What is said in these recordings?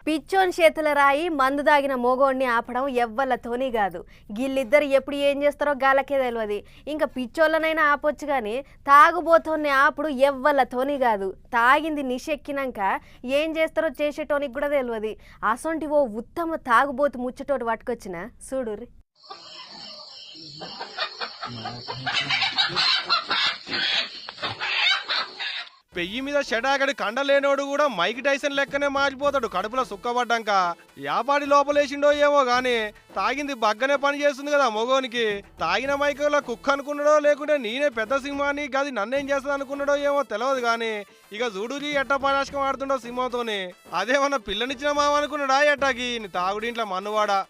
పిచ్చోన్ చేతుల రాయి మందు దాగిన మోగోడిని ఆపడం ఎవ్వలతోని కాదు. గిల్లిద్దరు ఎప్పుడు ఏం చేస్తారో గాలకే తెలియదు. ఇంకా పిచ్చోళ్ళనైనా ఆపొచ్చు కానీ తాగుబోతోని ఆపుడు ఎవ్వలతోని కాదు. తాగింది నిషెక్కినాక ఏం చేస్తారో చేసేటోనికి కూడా తెలియదు. అసొంటి ఓ ఉత్తమ తాగుబోతు ముచ్చటోటి పట్టుకొచ్చిన చూడుర్రి. పెయ్యి మీద షడాగడి కండలేనోడు కూడా మైక్ టైసన్ లెక్కనే మారిపోతాడు కడుపులో సుక్కబడ్డాక. యాపాడి లోపలేసిండో ఏమో గాని తాగింది బగ్గనే పని చేస్తుంది కదా మొగోనికి. తాగిన మైకులో కుక్క అనుకున్నాడో లేకుంటే నేనే పెద్ద సింహాన్ని గది నన్నేం చేస్తుంది అనుకున్నాడో ఏమో తెలియదు గాని ఇక చూడురి ఎట్ట పరాశకం ఆడుతుండో సింహంతోని. అదేమన్నా పిల్లనిచ్చిన మామ అనుకున్నాడా ఎట్టాకి తాగుడింట్లో మన్నువాడా.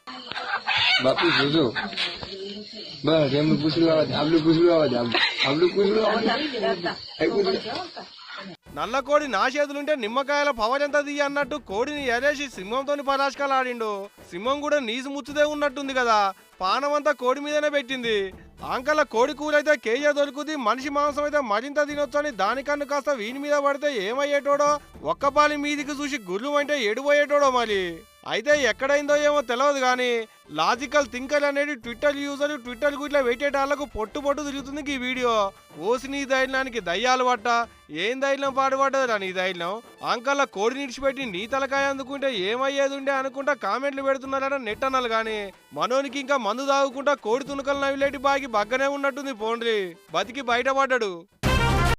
నల్ల కోడి నా చేతులుంటే నిమ్మకాయల పవర్ ఎంత దిగి అన్నట్టు కోడిని ఎరేసి సింహంతోని పరాశకాలు ఆడిండు. సింహం కూడా నీసు ముచ్చుదే ఉన్నట్టుంది కదా, పానమంతా కోడి మీదనే పెట్టింది. ఆంకల కోడి కూరైతే కేజీ దొరుకుతుంది, మనిషి మాంసం అయితే మరింత తినొచ్చు అని దానికన్ను కాస్త వీని మీద పడితే ఏమయ్యేటోడో. ఒక్కపాలి మీదికి చూసి గుర్రు అంటే ఎడిపోయేటోడో మరి. అయితే ఎక్కడైందో ఏమో తెలియదు కానీ లాజికల్ థింకర్ అనేది ట్విట్టర్ యూజర్ ట్విట్టర్ గుట్లా పెట్టేటాళ్లకు పొట్టు తిరుగుతుంది ఈ వీడియో. ఓసి నీ ధైర్యానికి దయ్యాలు పట్ట, ఏం ధైర్యం పాడుపడ్డదిరా నీ ధైర్యం. అంకల్లా కోడి నిడిచిపెట్టి నీ తలకాయ అందుకుంటే ఏమయ్యేది ఉండే అనుకుంటా కామెంట్లు పెడుతున్నారట నెట్ అన్నలు గాని. మనోనికి ఇంకా మందు తాగుకుంటా కోడి తునకలు నవిలేటి బాగి బగ్గనే ఉన్నట్టుంది పోండ్రి, బతికి బయటపడ్డాడు.